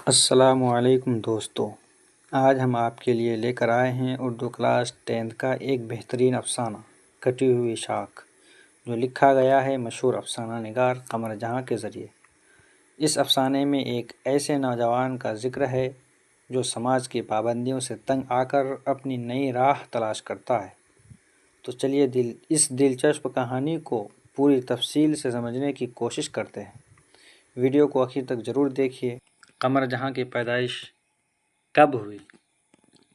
السلام علیکم دوستو، آج ہم آپ کے لیے لے کر آئے ہیں اردو کلاس 10 کا ایک بہترین افسانہ کٹی ہوئی شاخ، جو لکھا گیا ہے مشہور افسانہ نگار قمر جہاں کے ذریعے۔ اس افسانے میں ایک ایسے نوجوان کا ذکر ہے جو سماج کی پابندیوں سے تنگ آ کر اپنی نئی راہ تلاش کرتا ہے۔ تو چلیے اس دلچسپ کہانی کو پوری تفصیل سے سمجھنے کی کوشش کرتے ہیں۔ ویڈیو کو آخر تک ضرور دیکھیے۔ قمر جہاں کی پیدائش کب ہوئی؟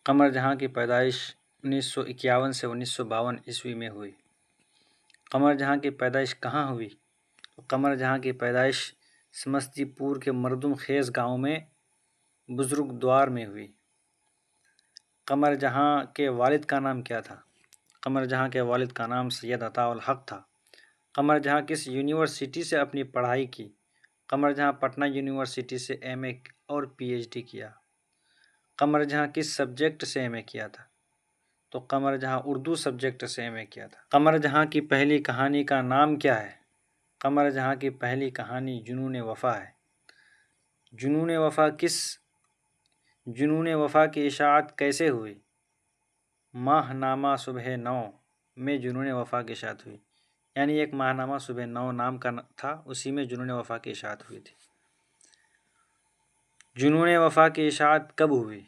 قمر جہاں کی پیدائش 1951 سے 1952 عیسوی میں ہوئی۔ قمر جہاں کی پیدائش کہاں ہوئی؟ قمر جہاں کی پیدائش سمستی پور کے مردم خیز گاؤں میں بزرگ دوار میں ہوئی۔ قمر جہاں کے والد کا نام کیا تھا؟ قمر جہاں کے والد کا نام سید عطاء الحق تھا۔ قمر جہاں کس یونیورسٹی سے اپنی پڑھائی کی؟ قمر جہاں پٹنہ یونیورسٹی سے ایم اے اور پی ایچ ڈی کیا۔ قمر جہاں کس سبجیکٹ سے ایم اے کیا تھا؟ تو قمر جہاں اردو سبجیکٹ سے ایم اے کیا تھا۔ قمر جہاں کی پہلی کہانی کا نام کیا ہے؟ قمر جہاں کی پہلی کہانی جنون وفا ہے۔ جنون وفا کی اشاعت کیسے ہوئی؟ ماہ نامہ صبح 9 میں جنون وفا کی اشاعت ہوئی، یعنی ایک ماہ نامہ صبح 9 نام کا تھا، اسی میں جنون وفا کی اشاعت ہوئی تھی۔ جنون وفا کی اشاعت کب ہوئی؟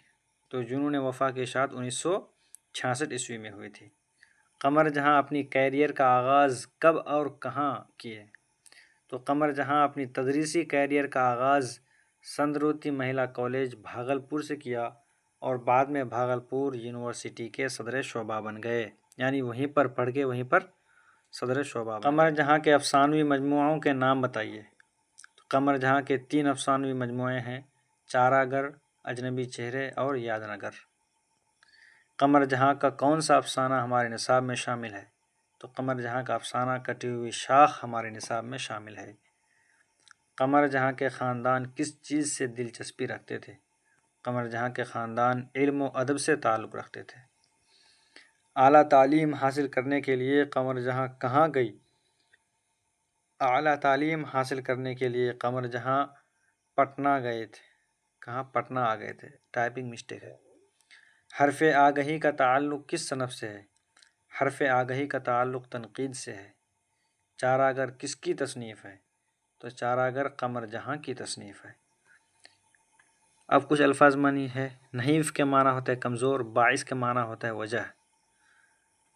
تو جنون وفا کی اشاعت 1966 عیسوی میں ہوئی تھی۔ قمر جہاں اپنی کیریئر کا آغاز کب اور کہاں کیے؟ تو قمر جہاں اپنی تدریسی کیریئر کا آغاز سندروتی مہیلا کالج بھاگلپور سے کیا اور بعد میں بھاگلپور یونیورسٹی کے صدر شعبہ بن گئے، یعنی وہیں پر پڑھ کے وہیں پر صدر شعبہ بن گئے۔ قمر جہاں کے افسانوی مجموعوں کے نام بتائیے۔ قمر جہاں کے 3 افسانوی مجموعے ہیں: چارہ گر، اجنبی چہرے اور یاد نگر۔ قمر جہاں کا کون سا افسانہ ہمارے نصاب میں شامل ہے؟ تو قمر جہاں کا افسانہ کٹی ہوئی شاخ ہمارے نصاب میں شامل ہے۔ قمر جہاں کے خاندان کس چیز سے دلچسپی رکھتے تھے؟ قمر جہاں کے خاندان علم و ادب سے تعلق رکھتے تھے۔ اعلیٰ تعلیم حاصل کرنے کے لیے قمر جہاں کہاں گئی؟ اعلیٰ تعلیم حاصل کرنے کے لیے قمر جہاں پٹنہ گئے تھے۔ کہاں؟ پٹنہ آ گئے تھے، ٹائپنگ مسٹیک ہے۔ حرف آگہی کا تعلق کس صنف سے ہے؟ حرف آگہی کا تعلق تنقید سے ہے۔ چارہ گر کس کی تصنیف ہے؟ تو چارہ گر قمر جہاں کی تصنیف ہے۔ اب کچھ الفاظ معنی ہے۔ نحیف کے معنی ہوتا ہے کمزور، باعث کے معنی ہوتا ہے وجہ۔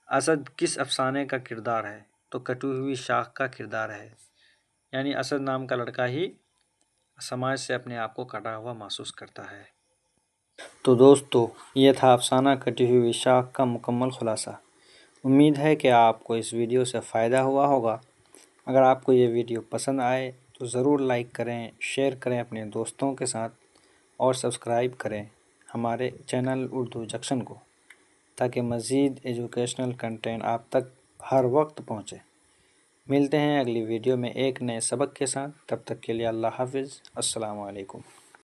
اسد کس افسانے کا کردار ہے؟ تو کٹی ہوئی شاخ کا کردار ہے، یعنی اسد نام کا لڑکا ہی سماج سے اپنے آپ کو کٹا ہوا محسوس کرتا ہے۔ تو دوستو، یہ تھا افسانہ کٹی ہوئی شاخ کا مکمل خلاصہ۔ امید ہے کہ آپ کو اس ویڈیو سے فائدہ ہوا ہوگا۔ اگر آپ کو یہ ویڈیو پسند آئے تو ضرور لائک کریں، شیئر کریں اپنے دوستوں کے ساتھ اور سبسکرائب کریں ہمارے چینل اردو جنکشن کو، تاکہ مزید ایجوکیشنل کنٹینٹ آپ تک ہر وقت پہنچے۔ ملتے ہیں اگلی ویڈیو میں ایک نئے سبق کے ساتھ، تب تک کے لیے اللہ حافظ، السلام علیکم۔